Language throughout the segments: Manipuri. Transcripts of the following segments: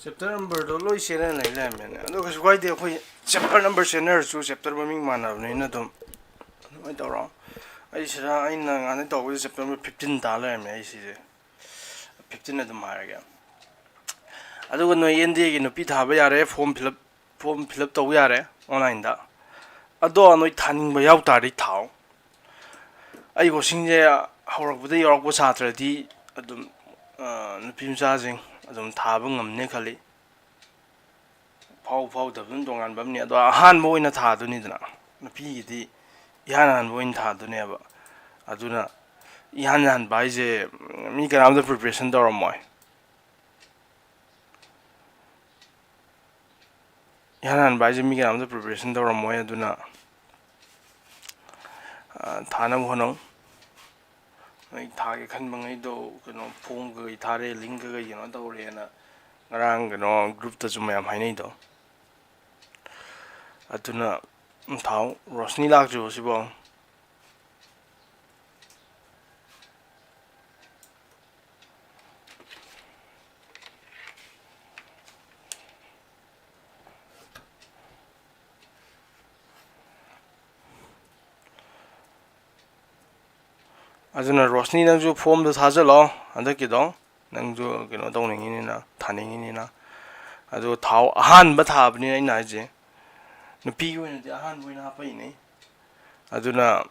Chapter number do loi sena lai la men ado ka swai de khoi chapter number sena chu chapter maming mana ne na dum ai to ro ai sira ai na ngane to ko chapter number 15 ta la me ai si 15 na dum har ga ado ko no yende gi no pi tha ba yare form fill up to yare online da ado no thaning ba yaw ta ri thau ai go sing je haurak bu de yorok bu chatra di adum nupi mcha jing adum thaba ngamne khali phau da bun dongan bam ni ado han bo ina tha du ni dana nupi gi di ihan han bo in tha du ne ba aduna ihan han bai je mi kanam da preparation dor moi ihan han bai je mi kanam da preparation dor moi aduna thana hono ai thage khan bangai do kano phone ga thare link ga you know do re na ngarang kano group ta chuma yam hainai do aduna thau rosni lak jo sibo aduna rosni nang jo form da thaja lo anda ki do nang jo kano do ning ni na thaning ni na ado thau ahan ba tha bni ai na je nupi ko ni ahan bo na pa ni aduna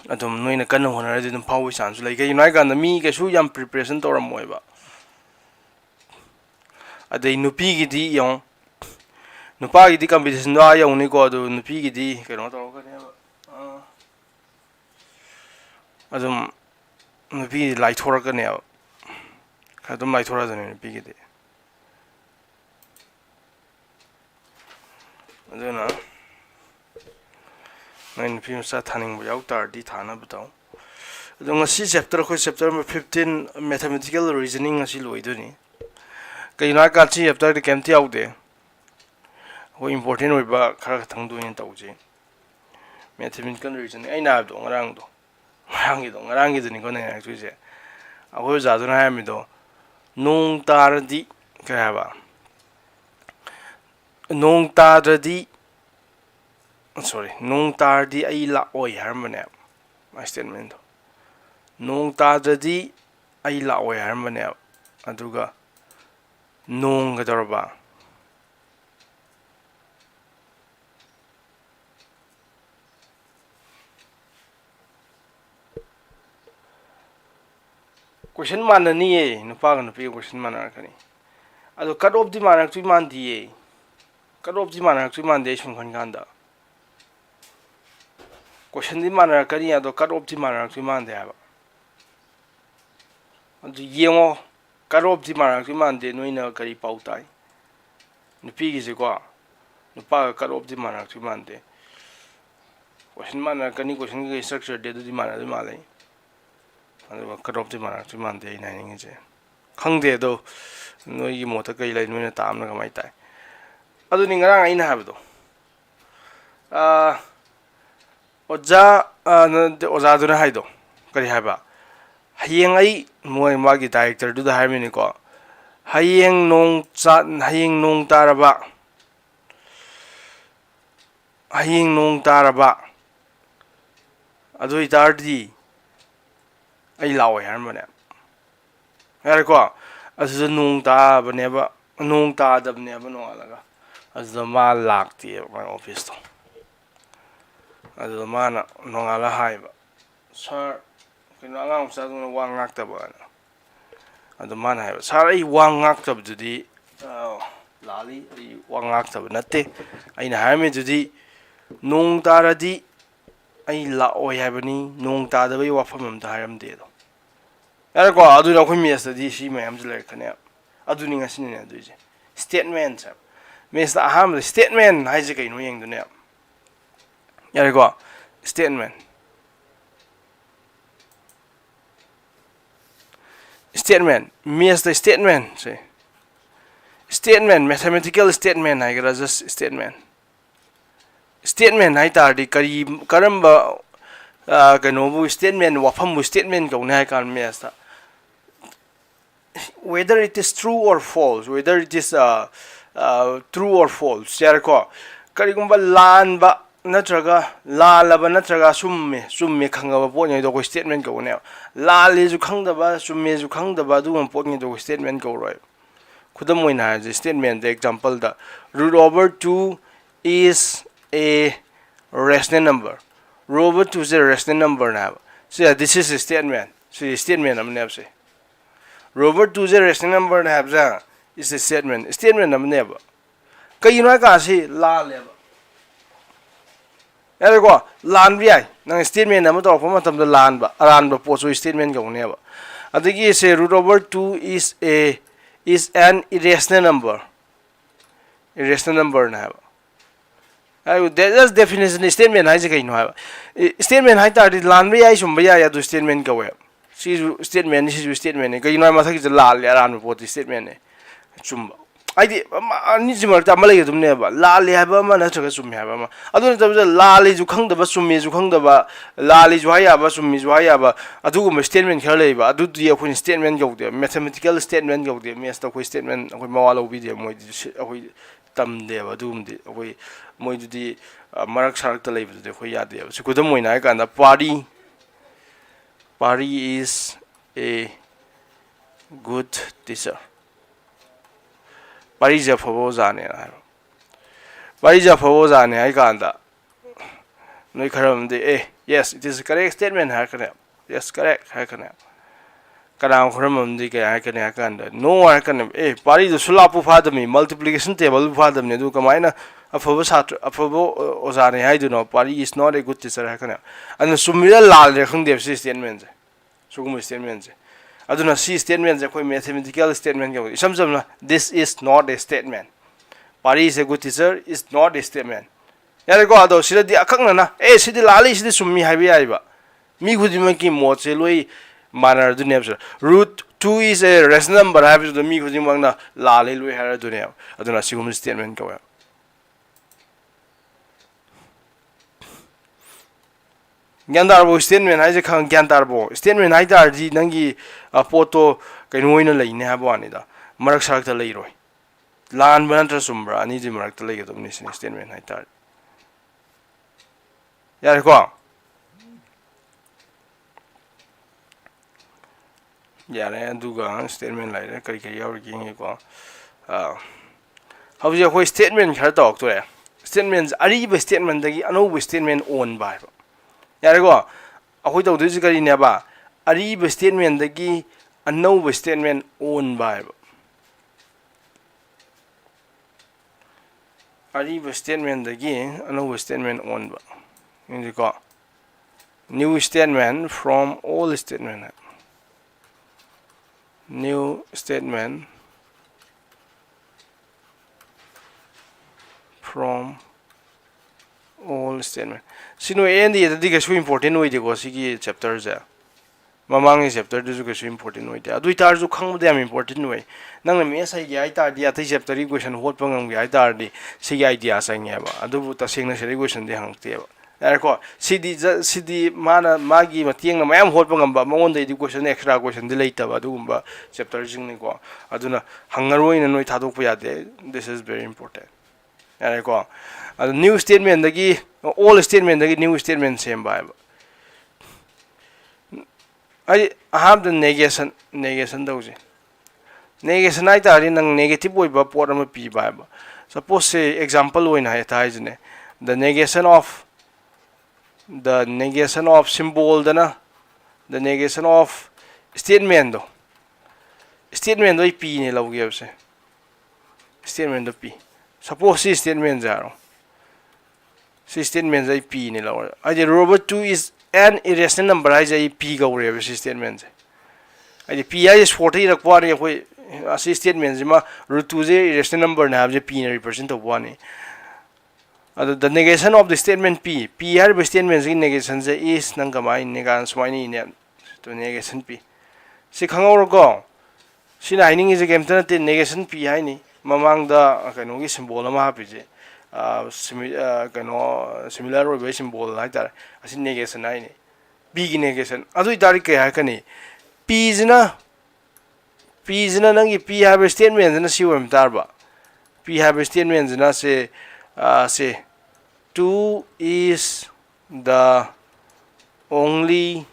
adum noina kan honor de dum phawi chan su lai ga unai ga na mi ga su yam preparation to ram moi ba adai nupi gi di yong nupa gi di competition da yong ni ko adu nupi gi di kano to ka ne ba adum nupi lai thora ka ne ba adum lai thora da ne nupi gi di aduna nine film sa thaning ba yaw tar di thana bataw ado ngasi chapter ko chapter 15 mathematical reasoning asi loi do ni kai na ka chi chapter de kem ti yaw de ho important oi ba khara thang do ni taw je mathematical reasoning ai na do ngarang gi ni ko ne chu je a ho za do na ha mi do nong tar di ka ba nong tar di sorry nong tar di ai la oi har mane my statement nong tar di ai la oi har mane aduga nong ga dorba question man ni e nupa ga nupi question man ar kani ado cut off di man tu man di e cut off di man tu man de shun khan ganda question di man ar kani ado cut off di man tu man de ba adu yengo cut off di man tu man de noina kari pau tai nupi gi je ko nupa ga cut off di man tu man de question man ar kani question gi structure de du di man adu ma lai adu cut off di man tu man de ina ngi je khang de do noi gi mo ta kai lai noina tam na ga mai tai adu ni ngarang ai na ha do oja oja du na hai do kari ha ba hayeng ai moi ma gi director du da ha mi ni ko hayeng nong taraba hayeng nong taraba adu itar di ai law har ma ne har ko asu nong ta ba ne ba nong ta da ne ba no ala ga asu ma lak ti ma office to adu ma na no ala hai ba sir kino angang sa do wang ngak ta ba adu ma na hai ba sir ai wang ngak ta bu di lali ai wang ngak ta ba natte ai na hai me ju di nong ta ra di ai la oi hai ba ni nong ta da bai wa pham am da haram de do ya ko adu na khoi mes da di shi me am jle khane adu ni ngasi ne adu je statement sa mes da ham statement hai je kai no yeng du ne ya ko statement statement mes the statement say statement mathematical statement hai gara just statement hai tar di kari karamba kano bu statement wa pham bu statement ko na kan mes ta whether it is true or false, whether it is true or false, yareko karigumba lan ba natraga la laba natraga summe khangaba poni do ko statement ko ne la le ju khangdaba summe ju khangdaba du poni do statement ko roi khudam moina ha statement example da root over 2 is a rational number. Root over 2 is a rational number now. So yeah, this is a statement. So the statement I'm never say. Root over 2 is a rational number now. Is a statement. Statement I'm never. Kay you know I say la level. There go lan bi nang statement naman to from matam the lan ba po so statement ko never. I think is a root over 2 is an irrational number. Irrational number now. That's definition statement hai kai no ha statement hai ta lan bi ai sum ba ya do statement ko we si statement si statement kai no ma thak je lal ya ran po statement ne sum ai di ani jimar ta malai dum ne ba lal ya ba ma na thak sum ya ba ma adu ta lal ju khang da ba sum me ju khang da ba lal ju ha ya ba sum me ju ha ya ba adu go statement khar lei ba adu di akoi statement go de mathematical statement go de mes ta koi statement akoi ma wala bi de moi akoi tam de ba dum de akoi moi di marak sarak ta leibu de khoi ya de so kudam moi na ka na party is a good teacher. Party ja phabo jane na party ja phabo jane ai ka anda noi kharam de yes it is correct statement ha kana yes correct ha kana kana kharam de ka ha kana ka anda no ha kana party do sulapu phadami multiplication table phadam ne du kamaina afabo satra afabo ozane hai do no party is not a good teacher ha kana and sumira lal re khang de statement sugum statement aduna si statement koi mathematical statement ko samjamna this is not a statement party is a good teacher is not a statement yare ko ado sida di akang na sidi lali sidi summi haibi aiba mi khudima ki mo che loi manar du ne root 2 is a rational number haibi do mi khudima na lali loi har du ne aduna sigum statement ko Gyandarbo statement hai je khang gyandarbo statement hai dar ji nangi photo kai noina leine ha bani da marak sarak ta lei roi lan ban tra sumbra ani ji marak ta lei ga ni statement hai tar yar ko yare duga statement lai re kari kari yaur gi ngi ko how je ko statement khar ta ok to statements ari be statement dagi ano statement on ba yare go akoi to du kari ne ba ari be statement dagi ano statement on ba ari be statement dagi ano statement on ba ini ko new statement from all statement new statement from all statement sino endi da diga so important oi de go sigi chapter ja mamang chapter du ga so important oi de adu tar ju khang de am important oi nang me sai gi ai tar dia thai chapter ri question hot pangam gi ai tar di sigi idea sai nge ba adu bu ta sing na seri question de hang te ba yar ko sidi mana magi matieng na mayam hot pangam ba mongon de question extra question de leita ba du ba chapter jing ni ko aduna hangaroi na noi thadok pa ya de this is very important yar ko new statement dagi all statement dagi new statement same by I have the negation dose negation I tari nang negative oi ba pot am p by suppose say example oi na ta ne the negation of symbol dana the negation of statement do p ne law ge se statement do p suppose this statement zero statement is p ni law I robot 2 is an irrational number I say p go re statement I p is 40 rak pa re koi statement ma root 2 is irrational number na have p represent of 1 the negation of the statement p har statement in negation is nang kama in negan swine ne to negation p si khangor go sina hining is a game tan negation p hai ni mamang da kaino gi symbol ma ha pi je similar or symbol like that as negation I ne big negation adu dari ke ha kani p is na P zina nangi P have statement zina si wem tarba. P have statement zina say 2 is the only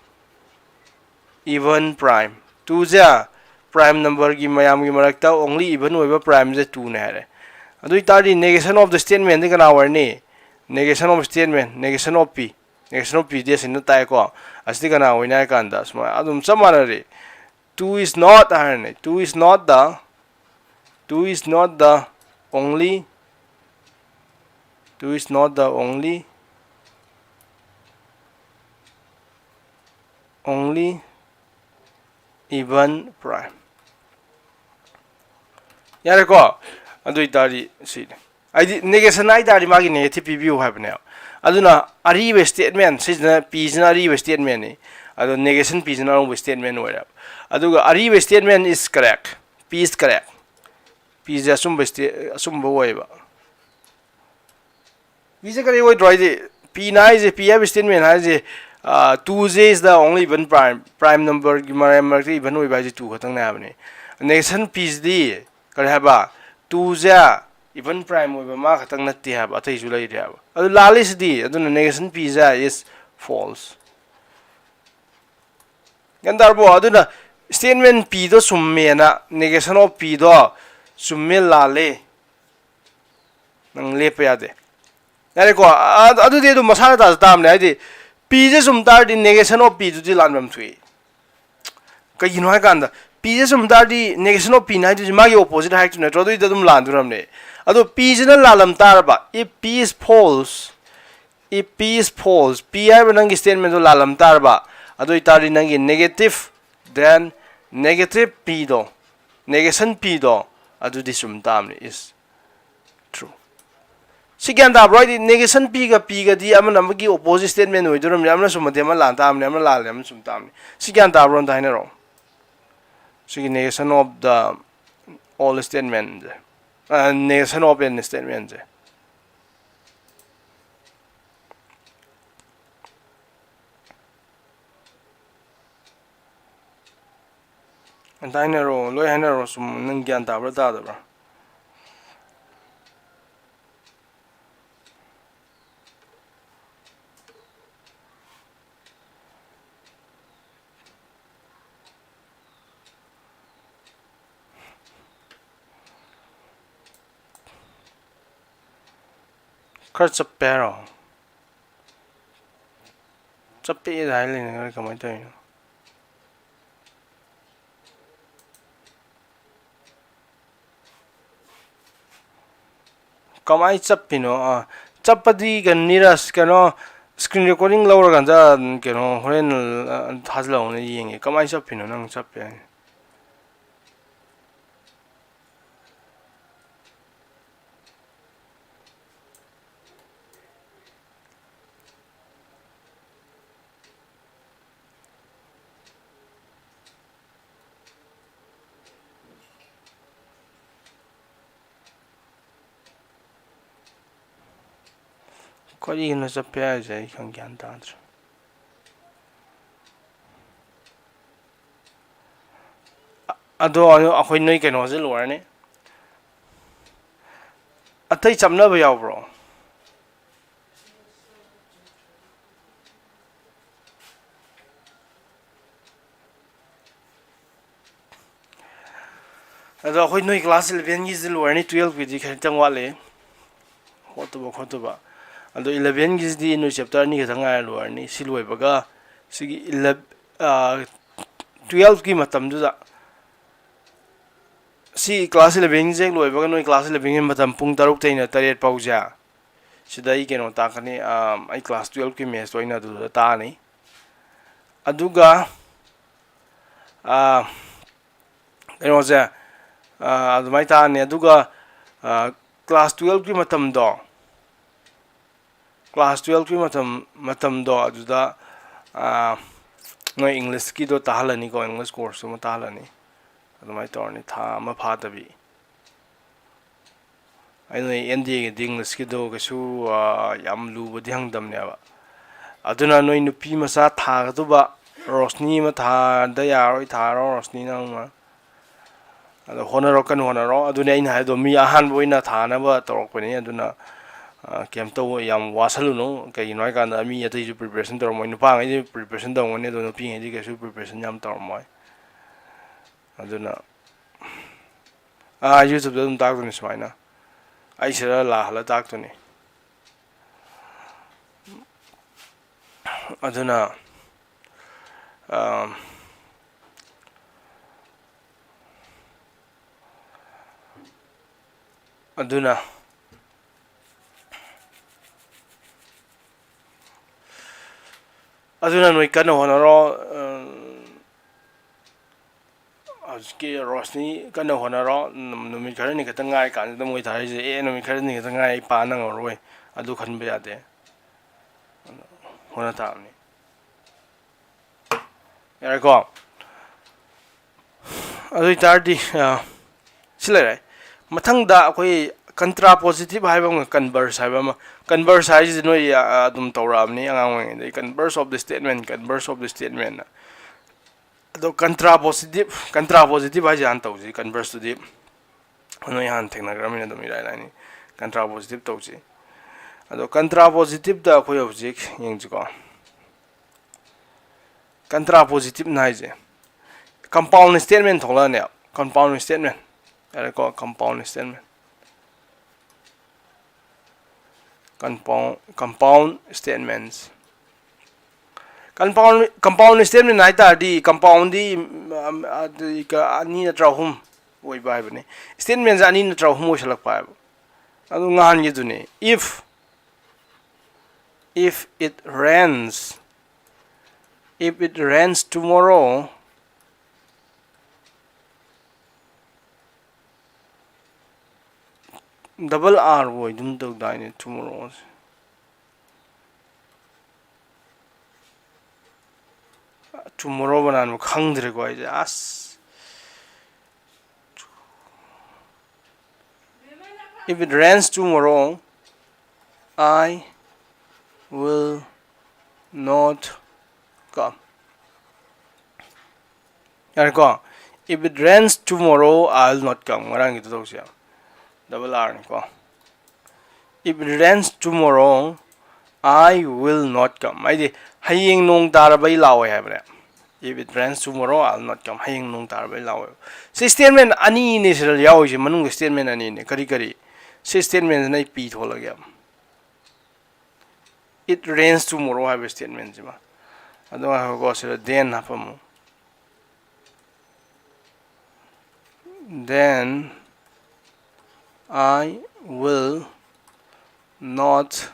even prime. 2 ja prime number gi mayam gi marakta only even oiba prime je 2 ne hare. Adu itari negation of the statement ni kana warni. Negation of statement, negation of P. Negation of P dia sin tai ko. Asti kana hoina kanda sma adum samanare. 2 is not harne. 2 is not the only 2 is not the only even prime. Yare ko adu itari si I negation I dari magi negative view have now. Aduna arive statement sisna P is na arive statement ni. Adu negation P is na arive statement where. Aduga arive statement is correct. P is correct. P is assume waiba. P is correct wait right. P na is P have statement has 2j is the only even prime number even waiba is 2 khatang na abni. Negation P is the kare haba 2j even prime waiba ma khatang natti haba atai ju lai haba. Adu lalis di aduna negation P is false. Gandarbo aduna statement P do summe na negation of P do summe lale nang lepe ade nare ko adu de do masana ta tam ne adi P je sum tar di negation of P di lan bam thui ka yin ha kan da P je sum tar di negation of P na di ma gi opposite ha tu ne tro do dum lan duram ne adu P je na lalam tar ba if P is false P ai nang statement do lalam tar ba adu itari nang negative then negative P do negation P do adu di sum tam is true. Sigan da right negation P ga di amana magi opposite statement oi duram amna sum de ma lan tam ne amna lal ne sum tam ne sigan da ron da ne ro sig negation of the all statement negation of an statement and dinero loy hanero sum nang gyan ta bra da bra khar chapero chappe dai le ne ka mai tai kamai chappino chappadi gan niras kano screen recording laura ganja keno horen thasla hone yenge kamai chappino nang chappe Quali non sapeva se con che andato. Ado akhoi noi keno je lor ne. Atai chamna ba yaw bro. Ado akhoi noi class 11 gi je lor ne 12 gi di khan tang wale. Khoto ba. Ado 11 gis di no chapter ni thanga lor ni siloi baga sigi 12 ki matam du da si class 11 je loi baga no class 11 matam pung taruk teina taret pauja sidai ke no ta khani ai class 12 ki mes toina du ta ni aduga eno ja adumai ta ni aduga class 12 ki matam do class 12 ki matam do aduda no English ki do tahalani ko English course mo tahalani adumai torni tha ma phatabi ai no ND ge English ki do ke su yam lu bo ding dam ne ba aduna no nupi masa tha du ba rosni ma tha da ya roi tha ro rosni nang ma ꯑꯗꯣ ꯍꯣꯠꯅꯔꯣ ꯀꯟꯅ ꯍꯣꯠꯅꯔꯣ ꯑꯗꯨꯅꯦ ꯑꯩꯅ ꯍꯥꯏꯗꯣ ꯃꯤ ꯑꯍꯥꯟꯕ ꯑꯣꯏꯅ ꯊꯥꯅꯕ ꯇꯧꯔꯛꯄꯅꯤ ꯑꯗꯨꯅ ꯀꯩꯝ ꯇꯧꯕ ꯌꯥꯝ ꯋꯥꯁꯜꯂꯨꯅꯨ ꯀꯩꯒꯤꯅꯣ ꯍꯥꯏꯀꯥꯟꯗ ꯃꯤ ꯑꯇꯩꯁꯨ ꯄ꯭ꯔꯤꯄꯦꯔꯦꯁꯟ ꯇꯧꯔꯝꯃꯣꯏ ꯅꯨꯄꯥꯉꯩꯗꯤ ꯄ꯭ꯔꯤꯄꯦꯔꯦꯁꯟ ꯇꯧꯔꯝꯒꯅꯤ ꯑꯗꯣ ꯅꯨꯄꯤꯉꯩꯗꯤ ꯀꯩꯁꯨ ꯄ꯭ꯔꯤꯄꯦꯔꯦꯁꯟ ꯌꯥꯝ ꯇꯧꯔꯝꯃꯣꯏ ꯑꯗꯨꯅ ꯌꯨꯇ꯭ꯌꯨꯕꯇ ꯑꯗꯨꯝ ꯇꯥꯛꯇꯣꯏꯅꯤ ꯁꯨꯃꯥꯏꯅ ꯑꯩ ꯁꯤꯗ ꯂꯥꯛꯍꯜꯂ ꯇꯥꯛꯇꯣꯏꯅꯤ ꯑꯗꯨꯅ ꯑꯗꯨꯅ ꯑꯗꯨꯅ ꯅꯣꯏ ꯀꯟꯅ ꯍꯣꯠꯅꯔꯣ ꯍꯧꯖꯤꯛꯀꯤ ꯔꯣꯁꯅꯤ ꯀꯟꯅ ꯍꯣꯠꯅꯔꯣ ꯅꯨꯃꯤꯠ ꯈꯔꯅꯤ ꯈꯛꯇꯪ ꯉꯥꯏ ꯀꯥꯟꯁꯤꯗ ꯃꯣꯏ ꯊꯥꯔꯤꯁꯦ ꯅꯨꯃꯤꯠ ꯈꯔꯅꯤ ꯈꯛꯇꯪ ꯉꯥꯏ ꯑꯩ ꯄꯥ ꯅꯪꯉꯔꯣꯏ ꯑꯗꯨ ꯈꯟꯕ ꯌꯥꯗꯦ ꯍꯣꯠꯅ ꯇꯥꯕꯅꯤ ꯌꯥꯔꯦꯀꯣ ꯑꯗꯨ ꯑꯣꯏꯇꯥꯔꯗꯤ ꯁꯤ ꯂꯩꯔꯦ ꯃꯊꯪꯗ ꯑꯩꯈꯣꯏ ꯀꯟꯇ꯭ꯔꯥ ꯄꯣꯖꯤꯇꯤꯚ ꯍꯥꯏꯕ ꯑꯃ ꯀꯟꯚꯔꯁ ꯍꯥꯏꯕ ꯑꯃ ꯀꯟꯚꯔꯁ ꯍꯥꯏꯁꯤ ꯅꯣꯏ ꯑꯗꯨꯝ ꯇꯧꯔꯛꯑꯕꯅꯤ ꯑꯉꯥꯡ ꯑꯣꯏꯔꯤꯉꯩꯗꯒꯤ converse of the statement converse of the statement ꯑꯗꯣ ꯀꯟꯇ꯭ꯔꯥ ꯄꯣꯖꯤꯇꯤꯚ ꯍꯥꯏꯁꯦ ꯍꯥꯟꯅ ꯇꯧꯁꯤ ꯀꯟꯚꯔꯁꯇꯨꯗꯤ ꯅꯣꯏ ꯍꯥꯟꯅ ꯊꯦꯡꯅꯈ꯭ꯔꯕꯅꯤꯅ ꯑꯗꯨꯝ ꯏꯔꯥꯏ ꯂꯥꯏꯅꯤ ꯀꯟꯇ꯭ꯔꯥ ꯄꯣꯖꯤꯇꯤꯚ ꯇꯧꯁꯤ ꯑꯗꯣ ꯀꯟꯇ꯭ꯔꯥ ꯄꯣꯖꯤꯇꯤꯚꯇ ꯑꯩꯈꯣꯏ ꯍꯧꯖꯤꯛ ꯌꯦꯡꯁꯤꯀꯣ ꯀꯟꯇ꯭ꯔꯥ ꯄꯣꯖꯤꯇꯤꯚꯅ ꯍꯥꯏꯁꯦ ꯀꯝꯄꯥꯎꯟ ꯁ꯭ꯇꯦꯠꯃꯦꯟ ꯊꯣꯛꯂꯛꯑꯅꯦꯕ ꯀꯝꯄꯥꯎꯟ ꯁ꯭ꯇꯦꯠꯃꯦꯟ ꯌꯥꯔꯦꯀꯣ compound statement compound statements compound statement ꯍꯥꯏꯇꯥꯔꯗꯤ compoundꯗꯤ ꯑꯅꯤ ꯅꯠꯇ꯭ꯔ ꯑꯍꯨꯝ ꯑꯣꯏꯕ ꯍꯥꯏꯕꯅꯤ statements ꯑꯅꯤ ꯅꯠꯇ꯭ꯔ ꯑꯍꯨꯝ ꯑꯣꯏꯁꯜꯂꯛꯄ ꯍꯥꯏꯕ ꯑꯗꯨ ꯉꯍꯥꯟꯒꯤꯗꯨꯅꯤ if it rains tomorrow double R ꯑꯣꯏꯗꯨꯝ ꯇꯧꯗꯥꯏꯅꯦ tomorrow tomorrow ꯕꯅꯥꯟꯕ ꯈꯪꯗ꯭ꯔꯦꯀꯣ ꯑꯩꯁꯦ ꯑꯁ if it rains tomorrow I will not come ꯌꯥꯔꯦꯀꯣ if it rains tomorrow I'll not come ꯉꯔꯥꯡꯒꯤꯗꯨ ꯇꯧꯁꯦ double R ꯅꯤꯀꯣ if it rains tomorrow I will not come ꯍꯥꯏꯗꯤ ꯍꯌꯦꯡ ꯅꯣꯡ ꯇꯥꯔꯕꯩ ꯂꯥꯛꯑꯣꯏ ꯍꯥꯏꯕꯅꯦ if it rains tomorrow I'll not come ꯍꯌꯦꯡ ꯅꯣꯡ ꯇꯥꯔꯕꯩ ꯂꯥꯛꯑꯣꯏ ꯁꯤ ꯁ꯭ꯇꯦꯠꯃꯦꯟ ꯑꯅꯤꯅꯦ ꯁꯤꯗ ꯌꯥꯎꯔꯤꯁꯦ ꯃꯅꯨꯡꯗ ꯁ꯭ꯇꯦꯠꯃꯦꯟ ꯑꯅꯤꯅꯦ ꯀꯔꯤ ꯁꯤ ꯁ꯭ꯇꯦꯠꯃꯦꯟꯁꯤꯅ ꯑꯩ ꯄꯤ ꯊꯣꯛꯂꯒꯦ it rains tomorrow ꯍꯥꯏꯕ ꯁ꯭ꯇꯦꯠꯃꯦꯟꯁꯤꯃ ꯑꯗꯨ ꯉꯥꯏꯈꯣꯀꯣ ꯁꯤꯗ then ꯍꯥꯞꯄꯝꯃꯨ then I will not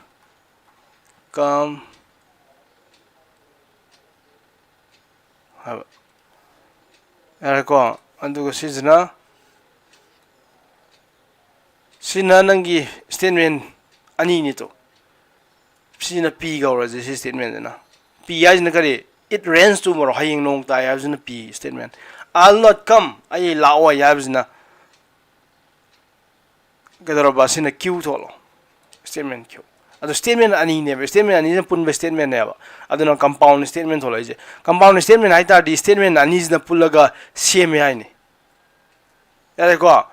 come haba yareko aduga sina nangi statement ani ni to sina p gauraje si statement na p ya jina kare it rains tomorrow haying nong ta ya jina p statement I'll not come ai lao ya jina gadara sina q tholo statement q ado statement ani ne statement ani na pun statement ne ba aduna compound statement thola ije compound statement ai ta di statement ani na pulaga same ai ni yare ko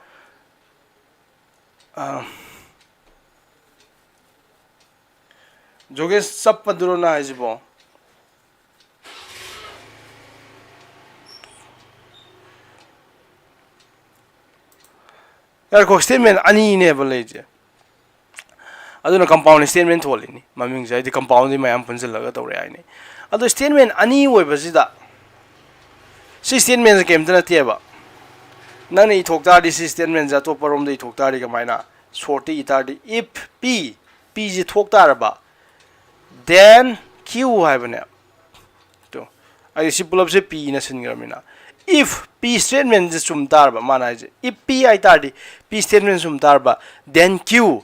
joge sab paduro na ajibo yare ko statement ani ne ba leje aduna compound statement tholini maming jai di compound di mayam punjalaga tawre ai ni ado statement ani oiba sida si statement kemtana teba nani thokta di si statement ja to parom di thokta di kamaina shorty itardi if p ji thokta raba then q haibane to ai si pulap se p na singramina if p statement is sum tarba mana je if p ai tardi p statement sum tarba then q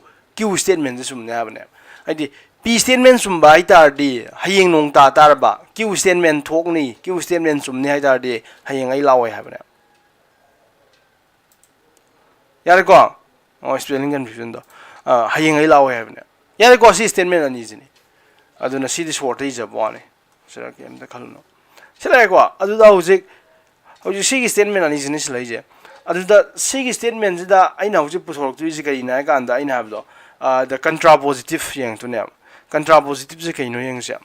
statement is sum ne abane ai p statement sum ba ai tardi hayeng nong ta tarba q statement thokni q statement sum ne ai tardi hayeng ai lawai habane yare ko spelling confusion do hayeng ai lawai habane yare ko si statement ani jini aduna si this what is abone sira kem da khaluno sira ko adu da hojik si statement ani jini sila je ꯑꯗꯨꯗ ꯁꯤꯒꯤ ꯁ꯭ꯇꯦꯠꯃꯦꯟꯁꯤꯗ ꯑꯩꯅ ꯍꯧꯖꯤꯛ ꯄꯨꯊꯣꯔꯛꯇꯣꯏꯁꯤ ꯀꯔꯤꯅꯣ ꯍꯥꯏ ꯀꯥꯟꯗ ꯑꯩꯅ ꯍꯥꯏꯕꯗꯣ ꯗ ꯀꯟꯇ꯭ꯔꯥꯄꯣꯖꯤꯇꯤꯚ ꯌꯦꯡꯉꯛꯇꯣꯏꯅꯦꯕ ꯀꯟꯇ꯭ꯔꯥꯄꯣꯖꯤꯇꯤꯚꯁꯦ ꯀꯩꯅꯣ ꯌꯦꯡꯁꯦ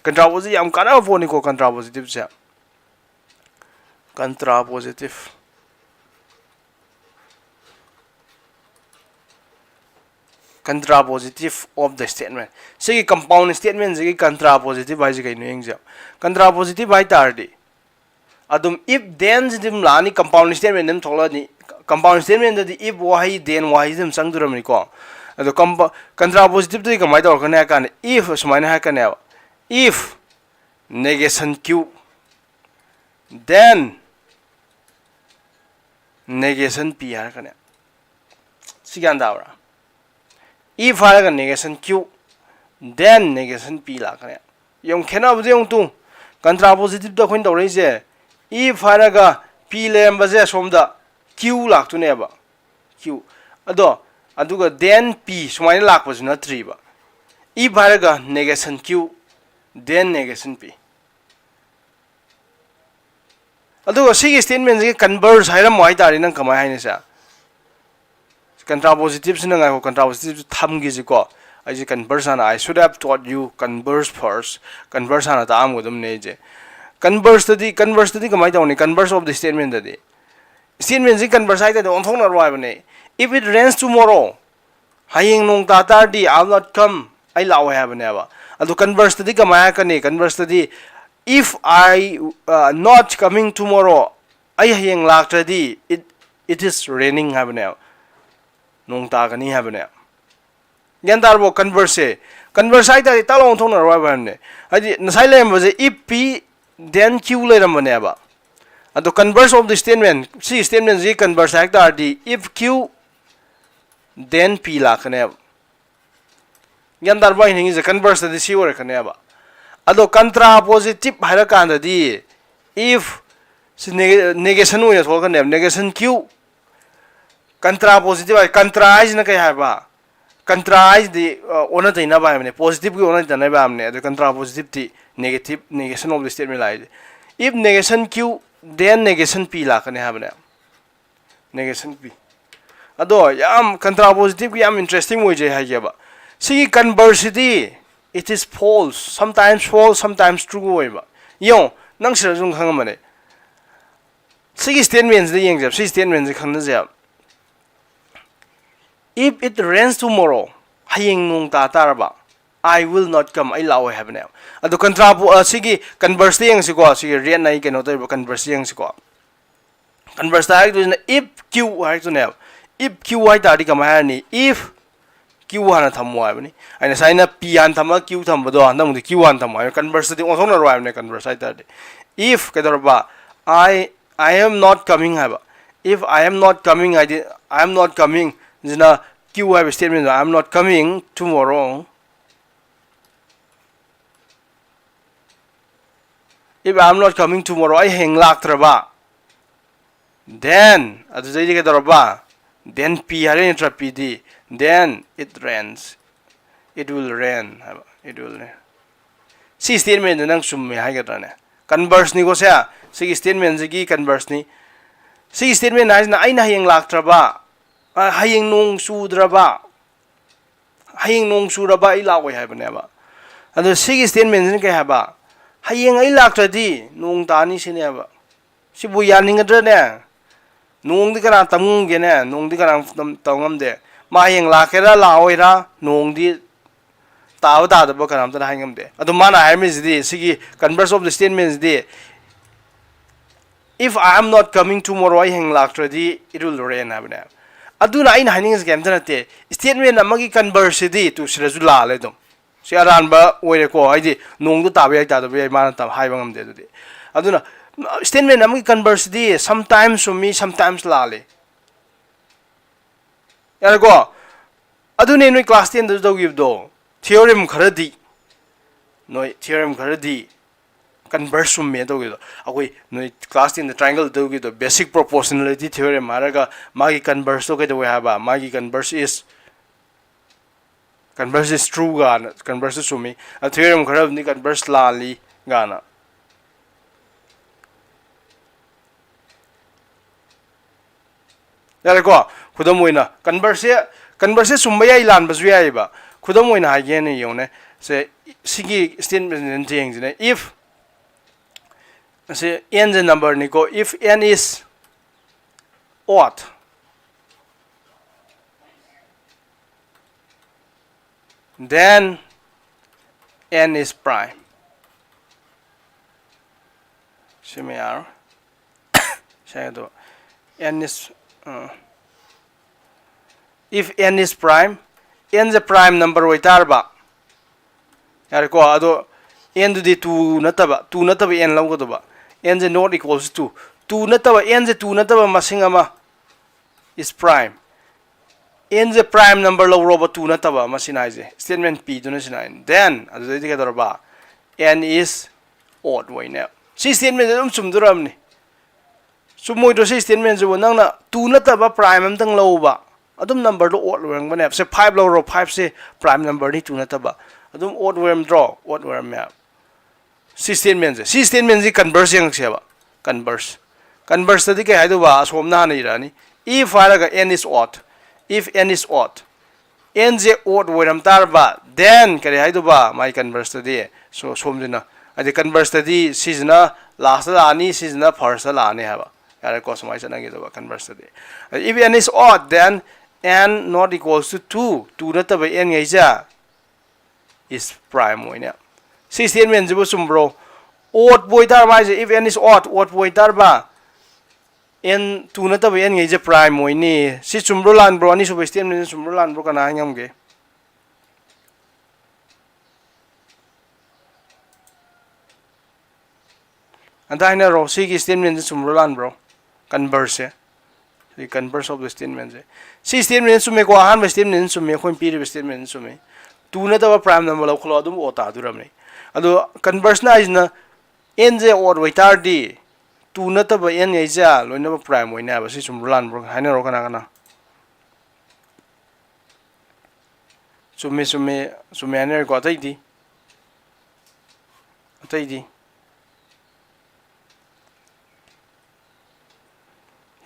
ꯀꯟꯇ꯭ꯔꯥꯄꯣꯖꯤꯇꯤꯚ ꯌꯥꯝ ꯀꯥꯟꯅꯕ ꯄꯣꯠꯅꯤꯀꯣ ꯀꯟꯇ꯭ꯔꯥꯄꯣꯖꯤꯇꯤꯚꯁꯦ ꯀꯟꯇ꯭ꯔꯥꯄꯣꯖꯤꯇꯤꯚ contrapositive of the statement sigi compound statement sigi contrapositive hai kai no yengja contrapositive hai tardi adum if then dim lani compound statement nim thola ni compound statement di if why then why dim sangduram ni ko ado contrapositive di kamai tor kana kan if sumaina ha kana if negation q then negation p ha kana sigandawra if haraga negation q then negation p lakane yong khena buje yong tu contrapositive da khoin dawrei je if haraga p lemba je somda q laktu ne ba q ado aduga then p sumaina lakpa juna 3 ba if haraga negation q then negation p aduga sigi statement je converse hairam mai tari nang kamai haine sa contrapositive sina ngai contrapositive thamgi ji ko ai ji converse ana I should have taught you converse first converse ana ta am godum ne je converse tadi kamai tawni converse of the statement tadi statement ji converse ai ta on thong na roi bane if it rains tomorrow hayeng nong ta tar di I will not come ai law have ne ba adu converse tadi kamai ka ne converse tadi if I not coming tomorrow ai hayeng lak tadi it is raining have ne nong ta gani have ne yan dar bo converse ai ta ta long thong na roi ba ne ai nasai lem ba je if p then q le ram ne ba ado converse of the statement si statement ji converse ai ta di if q then p la khane yan dar ba hin ji converse di si ore khane ba ado contrapositive haira kan da di if negation we thol kan negation q contrapositive contrast na kay ba contrast di ona taina ba ne positive ki ona taina ba ne the contrapositive ti negative negation of the statement like if negation q then negation p la kan ha ba ne negation p ado yam contrapositive ki yam interesting mo je ha ge ba si conversity it is false sometimes true oi ba yo nang sir jung khang ma ne si statements de yeng jab si statements khang na jab if it rains tomorrow hayeng nong ta tarba I will not come I law have now ado sigi converse yang si ko sigi rain nai keno to converse yang si ko converse ta to if q hai to ne if q hai ta di kam ha ni if q hana thamwa bani aina saina p han thama q tham bodo andam di q han thama converse di on na ro ne converse hai ta if kedorba I am not coming have if I am not coming I am not coming Jina Q have a statement I am not coming tomorrow. If I am not coming tomorrow, I hang lak traba. Then adu jai ke traba. Then P hare intra P D. Then it rains. It will rain. It will rain. Si statement nang sum me hai ka ne. Converse ni ko sa. Si statement ji converse ni. Si statement na ai na hang lak traba. Hayeng nong sudraba hayeng nong suraba I lawai hai bane ba ado sigi statement ni ke ha ba hayeng ai lakradi nong ta ni sine ba sibu yaning adra ne nong di kana tamung ge ne nong di kana tawngam de ma hayeng lakera laoira nong di taw da da ba kana ta hangam de ado mana hai mi di sigi converse of the statements di if I am not coming tomorrow I hang lakradi it will rain ha bane aduna aina haning is game tanate statement amagi converse di tu sirazu la le dum si aran ba oire ko aidi nong du tabe ai ta do ai man ta hai bangam de du aduna statement amagi converse di sometimes to me sometimes la le yar ko adune noi class 10 do give do theorem kharadi noi theorem kharadi converse me do gido akoi noi class in the triangle do gido basic proportionality theorem maraga magi converse to kedo haba magi converse is true ga converse to me a theorem kharab ni converse lali gana यारे को खुदम होइना कन्वर्स से सुम्बा याई लान बसु याइबा खुदम होइना हाइगे ने योने से सिगी स्टेटमेंट जेंग जिने if से n the number निको if n is odd then n is prime सिमे यार शायद तो n is if n is prime n the prime number होई तारबा यार को अदो n दुदी 2 नतबा n लंगो दबा n the not equals to 2 नतबा n the 2 नतबा मसिंग अमा is prime n the prime number low रोबा 2 नतबा मसिना इजे statement p दुने सिना then अदो दे के दरबा n is odd वइने सी statement दम सुमदुरमनी सुमोइदो सी statement जो नंगना 2 नतबा prime अमतंग लौबा अदुम number दो odd वरंगबने से 5 लो रो 5 से prime number नि 2 नतबा अदुम odd वरम draw odd वरम मैप सी statement से converse yang सेबा converse तदी के हाइदोबा सोमना नहीं रानी if हारगा n is odd if n is odd n J odd Varam तारबा then करे हाइदोबा my converse तदी so सोमदिना अदे converse तदी सिजना last लानी सिजना first लानी हबा यारे को समाइ चनागे दोबा converse तदी if n is odd then n not equals to 2 नतबा n गैजा is prime वइने सी statement जिबो सुमब्रो odd boy tar माइजे if n is odd boy tar बा n 2 नतबा n गैजा prime वइने सी सुमब्रो लान ब्रो अनि सुबो statement सुमब्रो लान ब्रो कना ngam ge अंदाइना रो सी की statement सुमब्रो लान ब्रो converse the converse of the statement सी statement सुमे को आहान statement सुमे खोइन पीरे statement सुमे 2 नतबा prime number लो खलो अदुम ओता दुरमने अदो converse ना इजना n जे odd वइतार दी 2 नतबा n गैजा लोइनबा prime वइना बसी सुमब्रो ब्रो हाइना रो कना सुमे आने को अतैदी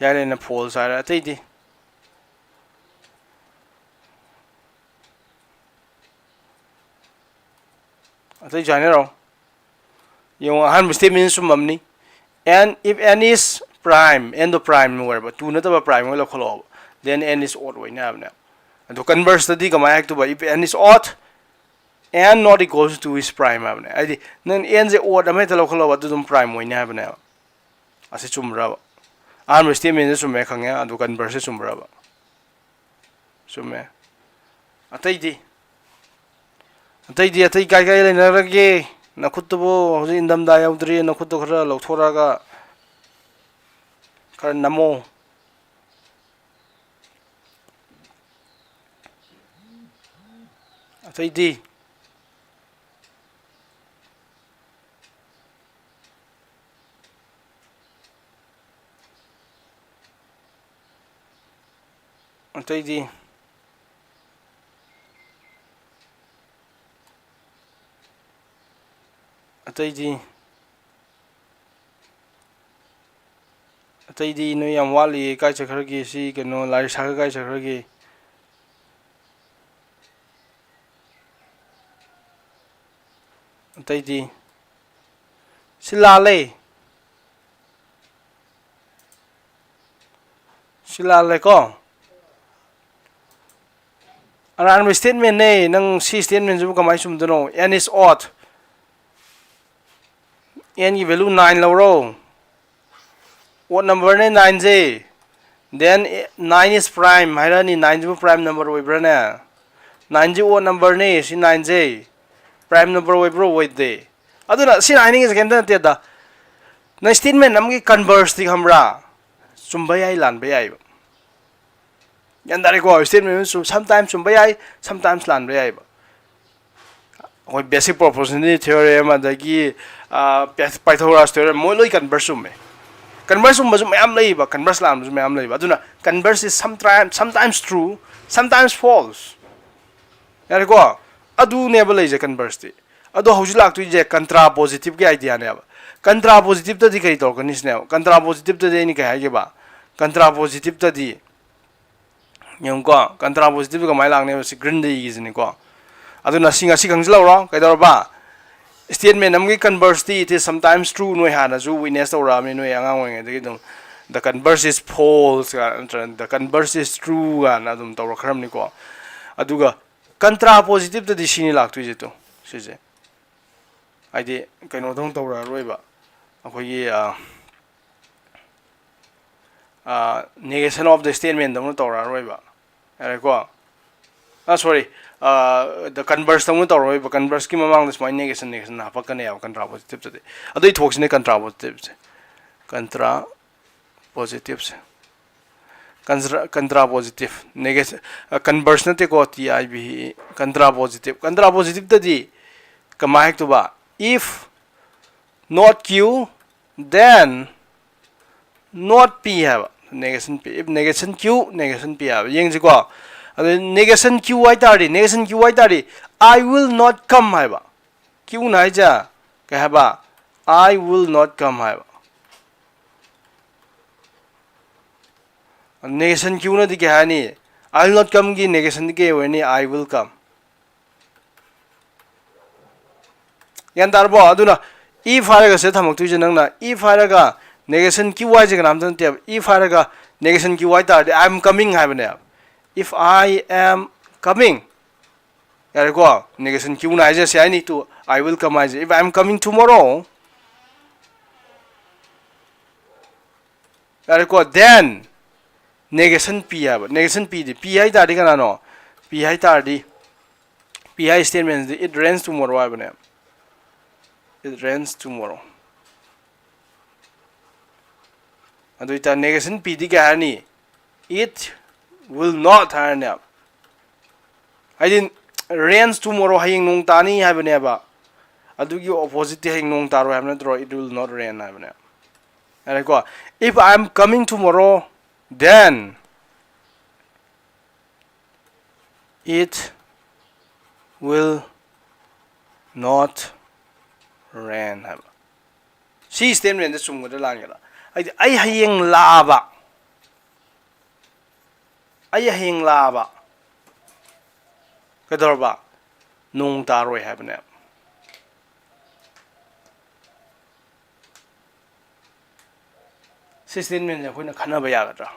यारे न false आरा अतैदी अतै जाने रो यो हान statement सुममनी and if n is prime n the prime whatever 2 नतबा prime लो खलो then n is odd वइना बना अदो converse तदी कमाय तो if n is odd n not equals to is prime बना आदि नन n जे odd अमे तलो खलो अदो तुम prime वइना बना असे चुमरा आन statement सुमे खंगे अदो converse चुमरा सुमे अतैदी अतै काय लेनरगे नखुतबो हजि इंदमदा याउद्री नखुतो खरा लौथोरागा खरा नमो अतैदी अतैदी नो याम वाली काय चखरगे सी कनो लाइ सागा काय चखरगे अतैदी सिलाले को अरान statement ने नंग सी statement जो कमाई सुमदनो n is odd n की value 9 लौरो odd number ने 9 जे then 9 is prime हाइरानी 9 जो prime number ओइब्रा ने 9 जो odd number ने सी 9 जे prime number ओइब्रो ओइदे अदुना सी 9 के सेकेंड तेदा न statement नमगी converse दी हमरा सुमबा याई लानबा याई यंदारे को statement sometimes सुमबा याई sometimes लानबा याई कोई basic proportionality theorem अदगी Pythagoras theorem मोलोई converse सुमे converse सुमबा मैम लईबा converse लानबा मैम लईबा अदुना converse is sometimes true sometimes false यारे को अदु नेबल लईजे converse दी अदो हौजि लाक्तु जे contrapositive के idea ने contrapositive तदी कई तोरकनिस ने contrapositive तदी नि कहाय के बा contrapositive तदी ꯌꯦꯡꯉꯨꯀꯣ ꯀꯟꯇ꯭ꯔꯥꯄꯣꯖꯤꯇꯤꯚ ꯀꯃꯥꯏꯅ ꯂꯥꯛꯅꯦꯕ ꯁꯤ ꯒ꯭ꯔꯤꯟꯗ ꯏꯒꯤꯁꯤꯅꯤꯀꯣ ꯑꯗꯨꯅ ꯁꯤ ꯉꯁꯤ ꯈꯪꯖꯤꯜꯍꯧꯔꯣ ꯀꯩꯗꯧꯔꯕ ꯁ꯭ꯇꯦꯠꯃꯦꯟ ꯑꯃꯒꯤ ꯀꯟꯚꯔꯁꯇꯤ ꯏꯠ ꯏꯁ ꯁꯝꯇꯥꯏꯝꯁ ꯇ꯭ꯔꯨ ꯅꯣꯏ ꯍꯥꯟꯅꯁꯨ ꯋꯤꯠꯅꯦꯁ ꯇꯧꯔꯛꯑꯕꯅꯤ ꯅꯣꯏ ꯑꯉꯥꯡ ꯑꯣꯏꯔꯤꯉꯩꯗꯒꯤ ꯑꯗꯨꯝ ꯗ ꯀꯟꯚꯔꯁ ꯏꯁ ꯐꯣꯜꯁ ꯅꯠꯇ꯭ꯔꯒ ꯗ ꯀꯟꯚꯔꯁ ꯏꯁ ꯇ꯭ꯔꯨ ꯀꯥꯏꯅ ꯑꯗꯨꯝ ꯇꯧꯔꯛꯈ꯭ꯔꯕꯅꯤꯀꯣ ꯑꯗꯨꯒ ꯀꯟꯇ꯭ꯔꯥꯄꯣꯖꯤꯇꯤꯚꯇꯗꯤ ꯁꯤꯅꯤ ꯂꯥꯛꯇꯣꯏꯁꯦ ꯇꯨ ꯁꯤꯁꯦ ꯍꯥꯏꯗꯤ ꯀꯩꯅꯣꯗꯧ ꯇꯧꯔꯛꯑꯔꯣꯏꯕ ꯑꯩꯈꯣꯏꯒꯤ ꯅꯦꯒꯦꯁꯟ ꯑꯣꯐ ꯗ ꯁ꯭ꯇꯦꯠꯃꯦꯟꯗꯧꯅ ꯇꯧꯔꯛꯑꯔꯣꯏꯕ ꯌꯥꯔꯦꯀꯣ ꯁꯣꯔꯤ ꯗ ꯀꯟꯚꯔꯁꯇꯧꯅ ꯇꯧꯔꯣꯏꯕ ꯀꯟꯚꯔꯁꯀꯤ ꯃꯃꯥꯡꯗ ꯁꯨꯃꯥꯏꯅ ꯅꯦꯒꯦꯁꯟ ꯍꯥꯞꯄꯛꯀꯅꯦꯕ ꯀꯟꯇ꯭ꯔꯥꯄꯣꯖꯤꯇꯤꯚꯇꯗꯤ ꯑꯗꯨꯏ ꯊꯣꯛꯁꯤꯅꯦ ꯀꯟꯇ꯭ꯔꯥꯄꯣꯖꯤꯇꯤꯚꯁꯦ ꯀꯟꯇ꯭ꯔꯥꯄꯣꯖꯤꯇꯤꯚꯁꯦ ꯀꯟꯇ꯭ꯔꯥꯄꯣꯖꯤꯇꯤꯚ ꯅꯦꯒꯦꯁꯟ ꯀꯟꯚꯔꯁ ꯅꯠꯇꯦꯀꯣ ꯇꯤ ꯑꯥꯏ ꯚꯤ ꯀꯟꯇ꯭ꯔꯥꯄꯣꯖꯤꯇꯤꯚꯇꯗꯤ ꯀꯃꯥꯏ ꯍꯦꯛꯇꯨꯕ if not q then not p ꯍꯥꯏꯕ negation p if negation q negation p ꯍꯥꯏꯕ ꯌꯦꯡꯁꯤꯀꯣ ꯑꯗꯨ negation q ꯍꯥꯏꯇꯥꯔꯗꯤ negation q ꯍꯥꯏꯇꯥꯔꯗꯤ I will not come ꯍꯥꯏꯕ q 나 하이자 ꯀꯩ ꯍꯥꯏꯕ I will not come ꯍꯥꯏꯕ negation q 나디 ꯀꯩ 하니 I will not come 기 negation 디 ꯀꯩ ꯑꯣꯏꯅꯤ I will come ꯒ꯭ꯌꯥꯟ ꯇꯥꯔꯕꯣ ꯑꯗꯨꯅ if 하ꯔꯒ ꯁꯤꯗ ꯊꯝꯃꯛꯇꯣꯏꯁꯦ ꯅꯪꯅ if 하ꯔꯒ negation q 하이제 그나마도 ꯅꯠꯇꯦꯕ if 하ꯔꯒ negation q 하이ꯇꯥꯔꯗꯤ I am coming 하이ꯕꯅꯦꯕ if I am coming 야래고 negation q 나 하이제 I need to I will come 하이제 if I am coming tomorrow 야래고 then negation p 하이바 negation p 디 p 하이타르디 그나노 p 하이타르디 p 하이 statement it rains tomorrow 하이바네 it rains tomorrow अदु इता negation p दी क्या हानी it will not हारने I didn't rains tomorrow haying nong tani हाइबने बा अदु की opposite haying nong तारो हाइबने तो it will not rain हाइबने अरे को if I am coming tomorrow then it will not rain हाइबा सी statement द सुंगुदे लांगेला I haying लाबा I haying लाबा कदरबा नोंग तारोय हाइबने सी statement जे अखोइना खनबा यागद्रा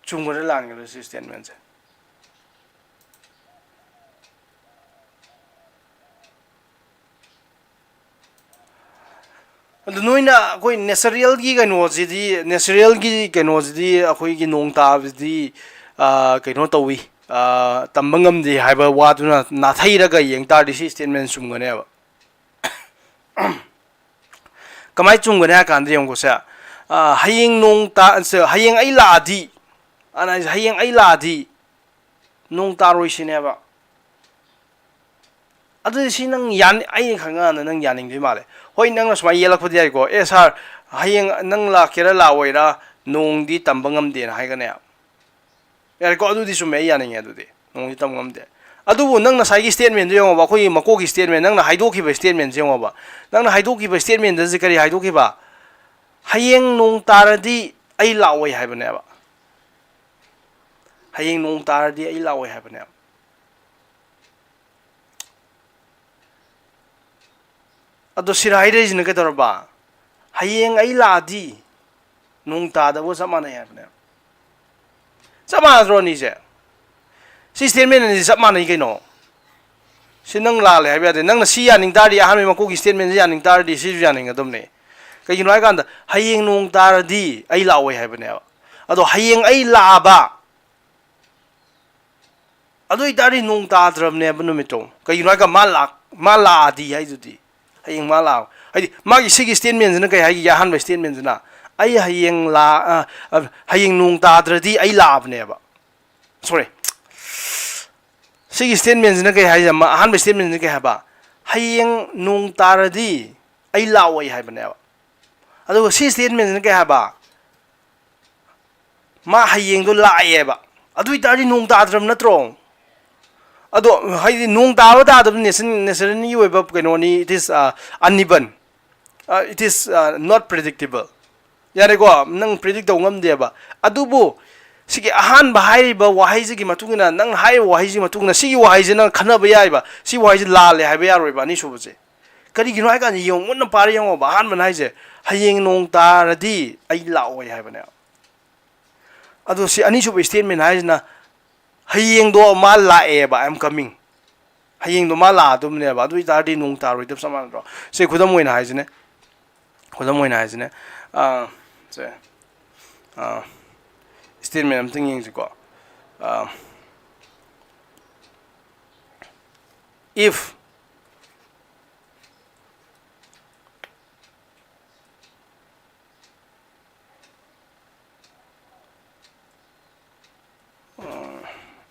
चुंगुदे लांगेला सी statement से नोइना कोई नेचुरल की कनोजिदी नेचुरल की कनोजिदी अखोई की नोंग ताबदी कनो तवी तंबंगम दी हाइबा वादुना नाथैरगा येंग तारदि सी स्टेटमेंट सुमगनेबा कमाई चुंगने कांदे यंगोसे हयेंग नोंग ता हयेंग आई लादी अना हयेंग आई लादी नोंग तारोइसिनेबा अदु सी नंग यान आई खंगा नंग यानिंग माले होय नंग सुमाय येलखपदि आइको ए सर हयेंग नंग लाकेरा लाओइरा नोंगदी तंबंगम देना हाइगने यारको अदुदि सुमे यानिंग अदुदि नोंगदी तंबंगम दे अदुबु नंग नसाइगी स्टेटमेंट जो यंगबा खोई मकोगी स्टेटमेंट नंग हाइदोखिबा स्टेटमेंट जेंगबा नंग हाइदोखिबा स्टेटमेंट दजि करी हाइदोखिबा हयेंग नोंग तारदि आई लाओइ हाइबनेबा हयेंग नोंग तारदि आई लाओइ हाइबनेबा अदो सिराइरेजिन के दरबा हयेंग आई लादी नोंग तादबो समाने हाइबने समाद्रो निजे सी स्टेटमेंट नि समाने कइनो सी नंग लाले हाइबे नंग सी यानिंग तारदि हामे मकोगी स्टेटमेंट यानिंग तारदि सी यानिंग अदमने कइनो हाइ कांदा हयेंग नोंग तारदि आई लाओइ हाइबने अदो हयेंग आई लाबा अदो इतारदि नोंग ताद्रबने बनुमितो कइनो हाइ का मा लादी हाइजुदि हयेंग मा लाओ हाइदि मागी सिगी स्टेटमेंट जना कइ हाइगी याहानबा स्टेटमेंट जना आई हयेंग ला हयेंग नोंग ताद्रदि आई लाबनेबा सॉरी सिगी स्टेटमेंट जना कइ हाइजा हानबा स्टेटमेंट जना कइ हाबा हयेंग नोंग तारदि आई लाओइ हाइबनेबा अदो सी स्टेटमेंट जना कइ हाबा मा हयेंग दो लाएबा अदु इतारदि नोंग ताद्रब नत्रो अदो हाइदि नोंग ताबा तादब नेचुरली ओइबा कइनोनी it is uneven it is not predictable yare ko nang predict tau ngam de ba adubu sigi ahan ba hai ba wahai ji gi matungina nang hai wahai ji matungna sigi wahai ji nang khana ba yai ba si wahai ji la le hai ba yaroi ba ni su buje kari gi noi ka ni yong mun pa ri yong ba han ban hai je hayeng nong ta radi ai la oi hai ba ne adu si ani su statement hai na hayeng do ma la e ba I'm coming hayeng do ma la dum ne ba du ta di nong ta roi dum saman ro se khudam moi na hai je ne khudam moi na hai je ne se statement I'm thinking ko if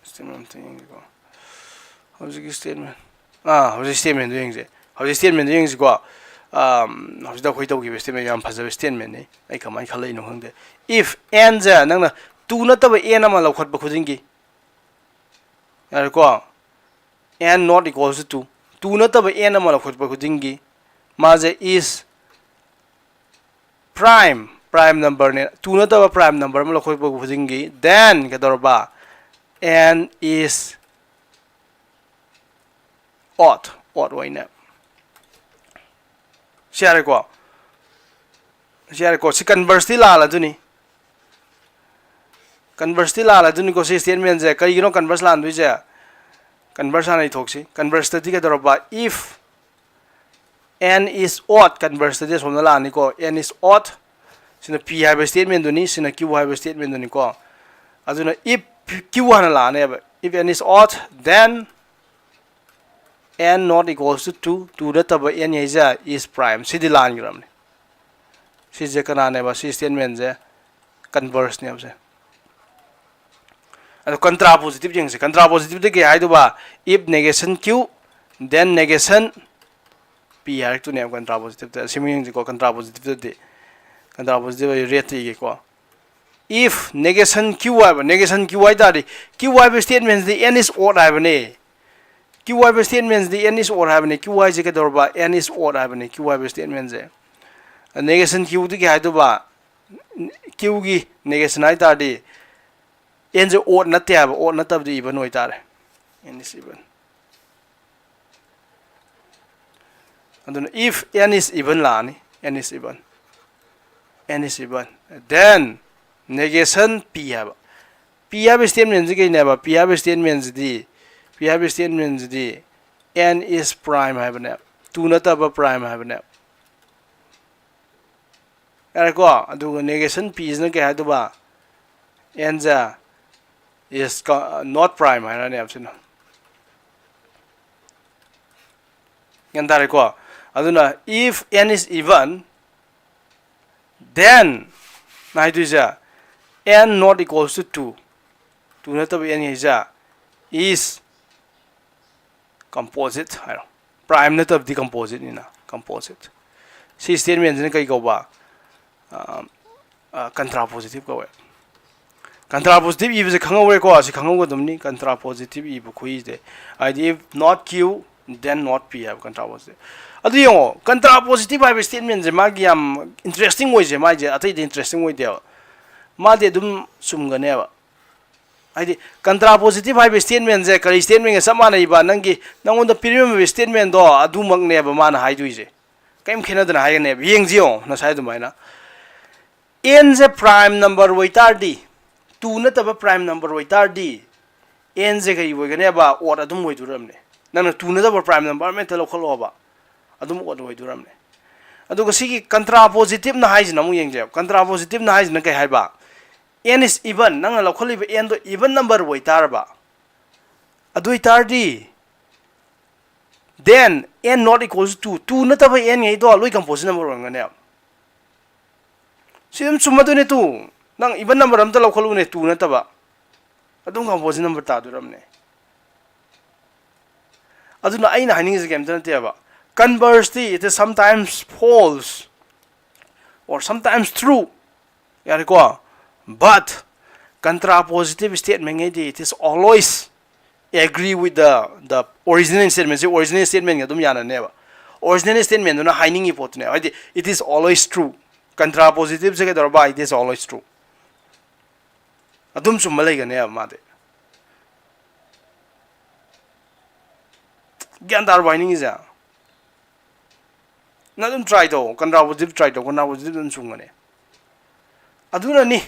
statement I'm thinking ko how's the statement how's the statement doing je how's the statement doing ko how's the khoi tau gi statement yam phaja statement ne ai kamai khalai no hangde if n ja nang na tu na taba n ama laukhat ba khujing gi yar ko n not equals to 2 na taba n ama laukhat ba khujing gi ma je is prime number ne 2 na taba prime number ma laukhat ba khujing gi then ka dor ba n is odd way na share ko si converse ti la la duni converse ti la la duni ko si statement je kari no converse lan du je converse anai thoksi converse ti ka dor ba if n is odd converse ti somna la ni ko n is odd sina p have statement duni sina q have statement duni ko aduna if q hana la ne ba if n is odd then n not equals to 2 da taba n is prime si di lan gram ne si je kana ne ba si statement je converse ne ba ado contrapositive jeng se contrapositive de ke hai do ba if negation q then negation p har tu ne contrapositive de siming ko contrapositive de contrapositive rate ge ko if negation q ai da di q ai statements the n is odd hai bane q ai statements the n is odd hai bane q ai je ke dor ba n is odd hai bane q ai statements je negation q de ke hai do ba q gi negation ai da di n je odd na te ba odd na tab di even oi tare n is even and if n is even la ni n is even then negation p have statement je ke ne ba p have statements di n is prime have ne 2 na tab prime have ne er ko adu negation p is na ke ha do ba n ja is not prime hai ne option ngandare ko aduna if n is even then nai du ja n not equals to 2 na tab n is composite hai prime na tab di composite ni na composite si statement ne kai ko ba contrapositive ko contrapositive if is khangawre ko asi khangawgo dumni contrapositive if khui de if not q then not p have contrapositive adu yo contrapositive have statement je ma gi am interesting way je ma je atai de interesting way de ma de dum sumga ne ba ai contrapositive have statement je kari statement sama nei ba nangi nangon da premium statement do adu mak ne ba ma na hai du je kaim khena da hai ne yeng jio na sai du mai na n je prime number way tar di 2 na taba prime number oi tar di n je gai wo gane ba or adum oi duram ne nang 2 na taba prime number me telo kholo ba adum or oi duram ne adu ko sigi contrapositive na hai jina mu yeng je contrapositive na hai jina kai hai ba n is even nang lo kholi ba n do even number oi tar ba adu oi tar di then n not equals to 2 na taba n ngai do loi composite number ngane sim sumadu ne tu nang even number am ta lo kholu ne 2 na taba adum composite number ta duram ne aduna aina haning is game tan te ba conversely it is sometimes false or sometimes true yar ko but contrapositive statement ngai it is always agree with the original statement adum yana ne ba original statement na haning ipot ne it is always true contrapositive se ke dorba it is always true adum chum malai gane ma de gyan dar winding is ya na dum try to contrapositive try to contrapositive dum chung gane aduna ni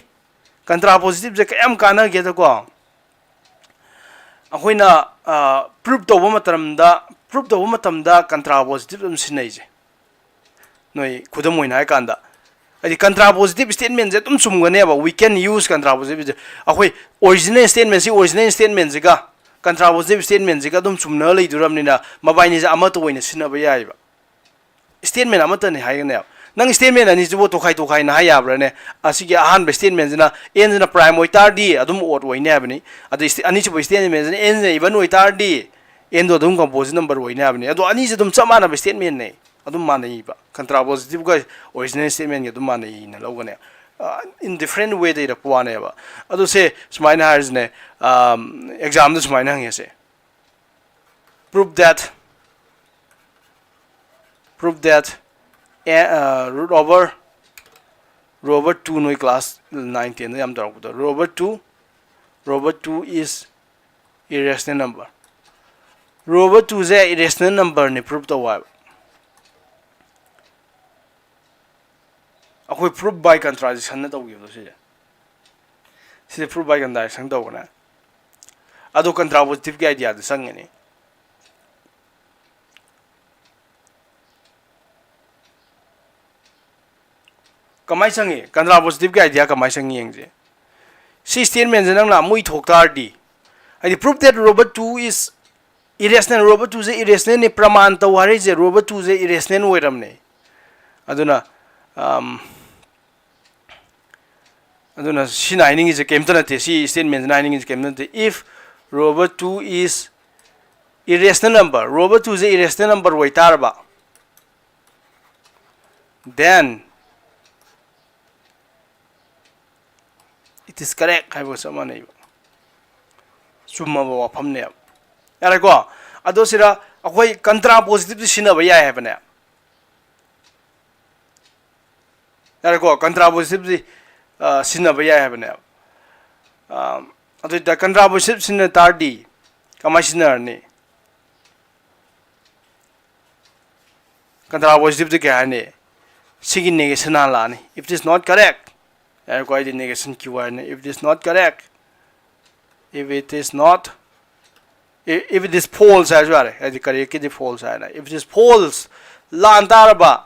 contrapositive je kayam kana ge da ko akoina proof to ba matam da contrapositive dum sinai je noi khudam moina kanda adi contrapositive statement je tum sum gane ba we can use contrapositive akoi original statement je ga contrapositive statement je ga dum sum na lei duram ni na mabai ni ja ama to oina sina ba yai ba statement ama ta ni hai ne nang statement ani ju to khai na ya bra ne asi ge ahan be statement jina en jina prime oitar di adum ot oina ba ni adi ani ju statement jina en ne even oitar di en do dum composite number oina ba ni ado ani ju dum chama na be statement ne adum manai ba contrapositive ga original statement ga dum manai na logane in different way they rakwane ba ado se smaina hars ne exam da smaina hang se prove that root over 2 no class 9 10 yam tar ko root over 2 is irrational number root 2 is irrational number ne prove to wa akoi prove by contradiction na tawgi do se prove by contradiction to na ado contrapositive ke idea da sangani kamai sangi contrapositive ke idea kamai sangi yengje si statement nang la mui thok tar di I prove that robot 2 is irrational robot 2 is irrational ne praman to ware je robot 2 is irrational oiram ne aduna si nining is a kemtanate si statement nining is kemtanate if robot 2 is irrational number robot 2 is irrational number waitarba then it is correct hai bo sama nei summa ba pham ne yara ko ado sira akoi contrapositive sina ba ya hai bane yara ko contrapositive sina ba ya hai bane ado da contrapositive sina tardi kama sina ne contrapositive de kya ne sigi negation la ne if it is not correct quite the negation q if it is not correct if it is false as well as the correct the false if it is false la antarba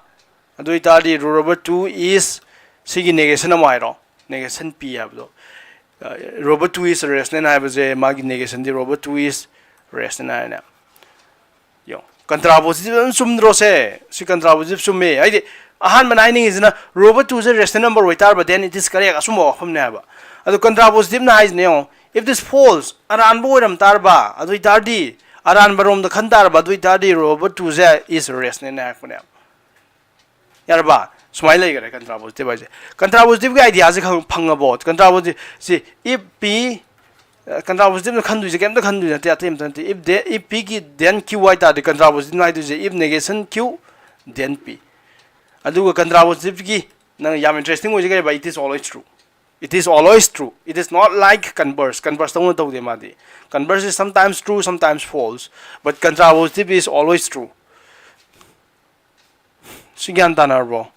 adu itadi robot 2 is sigi negation amairo negation p abdo robot 2 is rational habaje magi negation the robot 2 is rational na yo contrapositive sumdro se si contrapositive summe ai ahan manaining is na robot 2 is a rational number waitar but then it is correct asumo pham ne ba adu contrapositive na is ne if this false aran boram tarba adu itardi aran barom da khantar ba adu itardi robot 2 is rational na phone yarba smile like contrapositive contrapositive ga idea je phang about contrapositive see if p contrapositive khandu je kem da khandu ta tem if p ki then q y ta the contrapositive na do je if negation q then p aduga contrapositive ki na yam interesting ho je ba it is always true it is always true it is not like converse to to de ma de converse is sometimes true sometimes false but contrapositive is always true sigyan tanarbo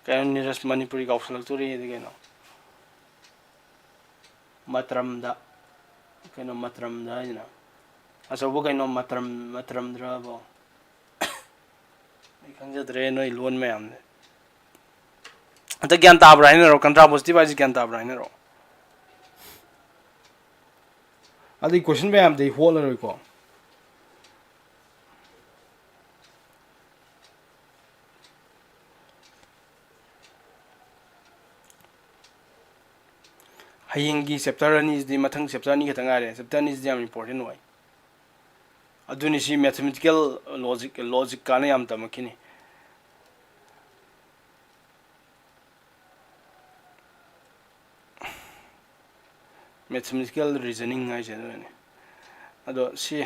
Kaya niras Manipuri ka usal turi ito kaya no matramda kaya no matramda yun na asa bo kaya no matramdra bo ikang jadre no ilon may amne ito kyan tabra yun ro contrapositive ay kyan tabra yun ro adi question may amde whole ro ko hayingi chapter ani is the mathang chapter ni khatang are chapter ni is the important way aduni si mathematical logic kana yam tamakini mathematical reasoning hai je ne ado si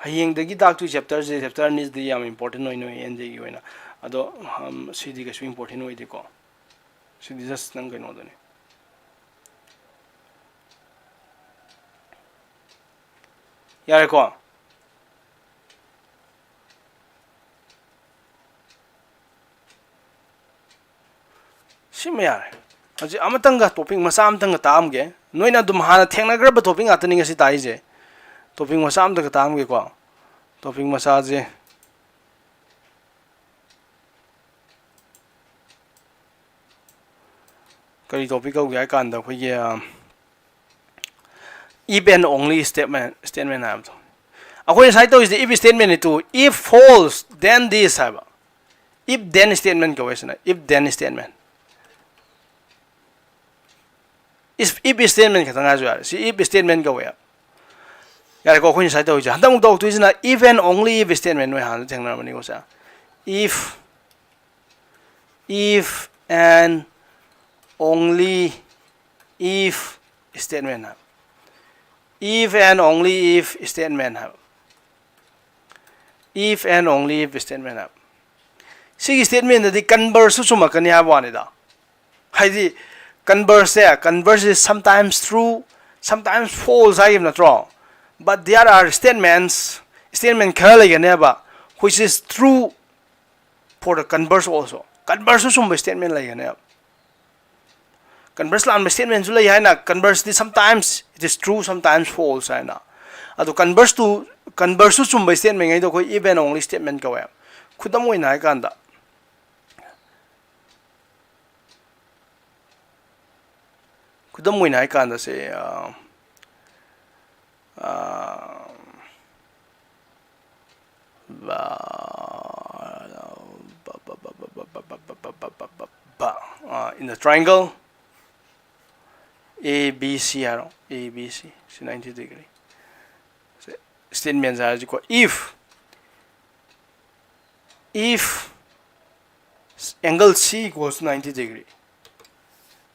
hayeng dagi dak tu chapter is the yam important no en je gi na ado si di ga su important oi de ko si di just nang no do ne yare ko si me yare aji amatanga topic masa amtanga tam ge noina dum hana thengna grab topic atani ngasi tai je topic masa amtanga tam ge ko topic masa je kari topic ko ga kan da khoi if and only statement have to akhoi sai to is the if statement to if false then this have if then statement ko wesna if then statement if statement ka tanga jo si if statement ko ya yar ko khoi sai to ja handang to tu is na if and only if statement we han thengna mani ko sa if and only if statement have if and only if statement have if and only if statement have si statement the converse su makani ha wani da haidi converse is sometimes true sometimes false I am not wrong but there are statement khale ganeba which is true for the converse also converse su statement like ganeba converse lan statement su lai haina converse di sometimes it is true sometimes false haina ado converse su chumbai statement ngai do koi even only statement ka wa khudam oi nai kan da khudam oi nai kan da se in the triangle A B C arrow A B C 90 degree statements are equal if angle C equals 90 degree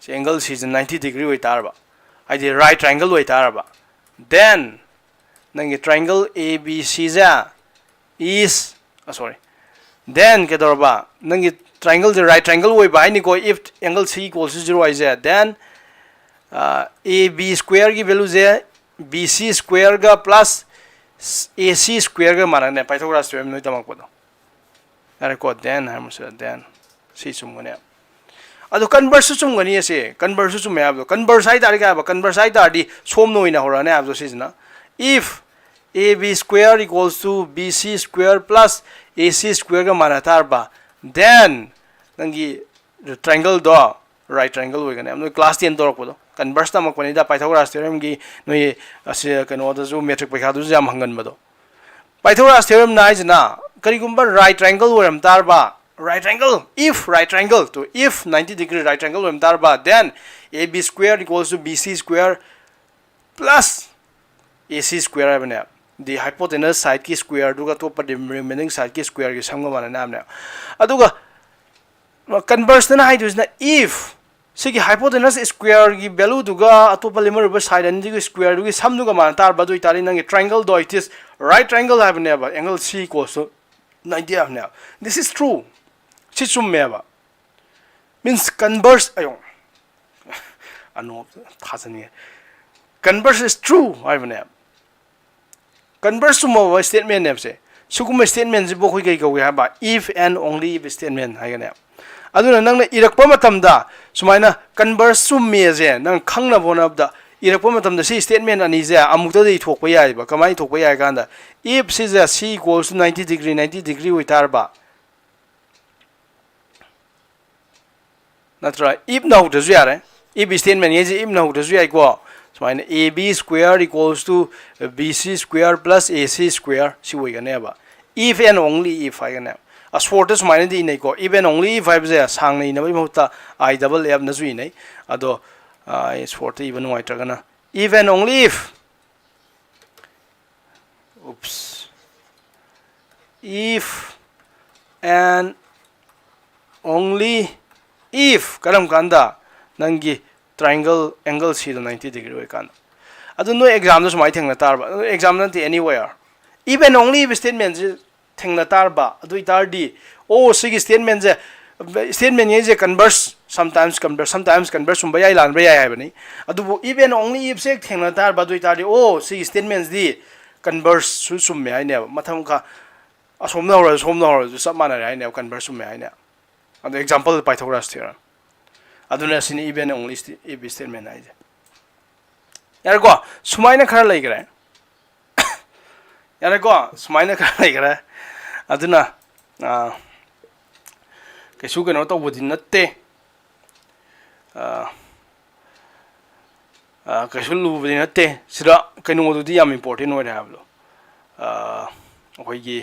so angle C is 90 degree with arba I did right triangle with arba then the triangle ABC is then kedorba the triangle the right triangle with by if angle C equals 0 is then AB square की वैल्यू है BC square का plus AC square का माना नहीं पाइथागोरस थ्योरम नहीं तमक पड़ो अरे को then है मुझे then सी चुम्गने अदो converse चुम्गनी ऐसे converse चुम्मे आप तो converse आई तारीख आप converse आई तारी सोम नो इना हो रहा है आप तो सीजना if AB square equals to BC square plus AC square का माना तारबा then नंगी triangle दो right triangle होएगा ना हम लोग class 10 तो रखो दो converse तमक पनी दा पाइथागोरस थ्योरम की नोई ऐसे कनो तो जो metric पे खादू जाम हंगन बदो पाइथागोरस थ्योरम ना इज ना करी comber right triangle होएम तारबा right triangle if right triangle to if 90 degree right triangle होएम तारबा then AB square equals to BC square plus AC square है बने the hypotenuse side की square दुगा तो पर remaining side की square की समगा माने नाम ने अदुगा converse ना है तो if सिगी hypotenuse square की value दुगा अतोपा लिमर ऊपर side अंदी की square दुगी सम दुगा मान तार बदो इताली नंगे triangle दो it is right triangle है बने अब angle C equals to 90 है बने this is true सिचुम में अब means converse अयों अनो थासनी है converse is true है बने अब converse सुमो statement है से सुकुम statement से बोखोई कई कौवे है बा if and only if statement है गने अदुना नंगना इरकपा मतमदा सुमाइना converse सुमे जे नंग खंगना बोनबदा इरकपा मतमदा सी statement अनि जे अमुक्ता दे थोकपा याइबा कमाइ थोकपा याइ कांदा if C equals to 90 degree with arba natra if now to yare if statement is if now to yai ko sumaina AB square equals to BC square plus AC square si we ganeba if and only if I ganeba a short is minus the nei ko even only if I was a sang nei na bimota I double f na zui nei ado is 40 even white gana even only if oops if and only if karam kanda nangi triangle angle C the 90 degree way kan adu no exam no sumai thengna tarba exam nanti anywhere even only if statement thengna tarba adu itar di oh sigi statement je statement ye je converse sometimes converse sum bayai lan bayai hai bani adu even only if se thengna tarba adu itar di oh sigi statements di converse sum me ai ne matham ka asom na hor sab mana ai ne converse sum me ai ne adu example pythagoras theorem aduna sini even only if statement ai je यार को सुमाइना खरा लैगरे यार को सुमाइना खरा लैगरे अदुना कैसु कनो तौबदि नत्ते कैसु लुबदि नत्ते सिदा कइनोदुदि याम इम्पोर्टेन्ट ओइरे हाबलो अखोइगी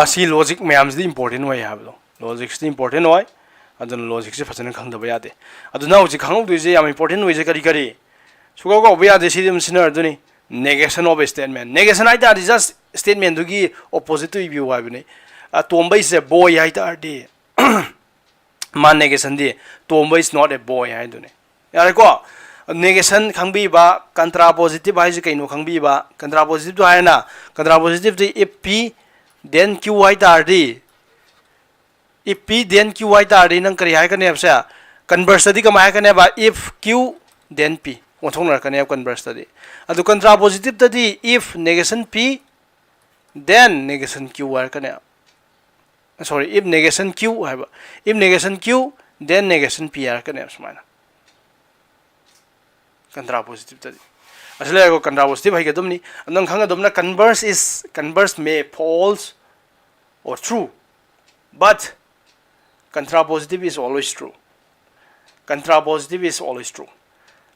सी लॉजिक मैम से इम्पोर्टेंट होय हाबलो लॉजिक से इम्पोर्टेंट होय अदन लॉजिक से फजन खंगदब यादे अदुना होजि खंगदुइजे याम इम्पोर्टेंट होइजे करी करी सुगाव गाव यादे सिदिम सिनर दुनी नेगेशन ऑफ स्टेटमेंट नेगेशन आई दैट इज जस्ट स्टेटमेंट दुगी ऑपोजिट टू व्यू हाबनी तोंबई से बॉय आई दैट मान नेगेशन दी Tombi is not a boy आई दुनी यारे को नेगेशन खंगबीबा कंट्रापोजिटिव हाइजे कइनो खंगबीबा कंट्रापोजिटिव तो हायना कंट्रापोजिटिव दि if P then q y tar di if p then q y tar di nang kari hai kane apsa converse di kama hai kane ba if q then p onthong nar kane converse di adu contrapositive ta di if negation p then negation q y kane sorry if negation q hai ba if negation q then negation p r kane asmana contrapositive ta di asle ko contrapositive hai gadum ni nang khanga dumna converse may false or true but contrapositive is always true contrapositive is always true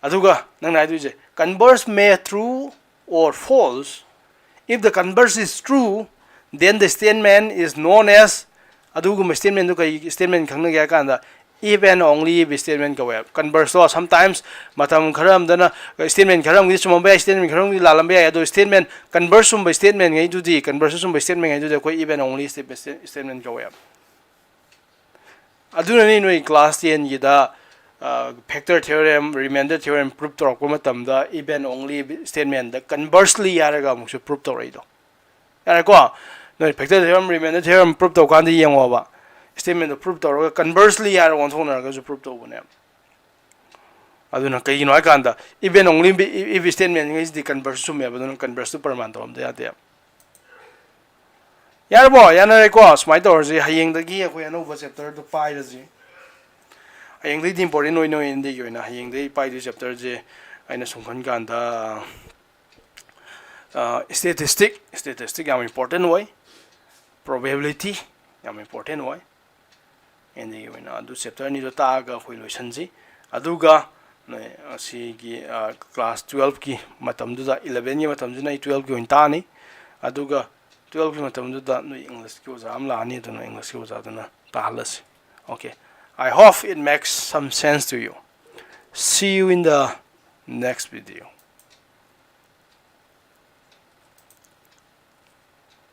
aduga nang nai duje converse may true or false if the converse is true then the statement is known as adugu statement du kai statement khangna ga kanda if and only if statement go web converse so sometimes matam kharam dana statement kharam gi sum ba statement kharam gi lalam ba ado statement converse sum ba statement ngai du di converse sum ba statement ngai du de ko if and only statement go web aduna ni noi class 10 gi da factor theorem remainder theorem prove to ko matam da if and only statement da conversely yaraga mu su prove to rai do yara ko noi factor theorem remainder theorem prove to kan di yango ba statement to prove to conversely yara on thona ga prove to bune aduna kai no akanda even only if statement is the converse sum ya badun converse to perman to am da ya yar bo yana re ko smai to ji hayeng da gi ko yana over chapter to pai da ji hayeng de important no in the yo na hayeng de pai de chapter je aina sumkhan kan da statistic am important way probability am important way and the adu chapter ni do ta ga khoi loisan ji aduga asi gi class 12 ki matam du da 11 ni matam ji nai 12 ki ta ni aduga 12 ki matam du da no english ki exam la ni do no english ki za da na ta halas okay I hope it makes some sense to you. See you in the next video.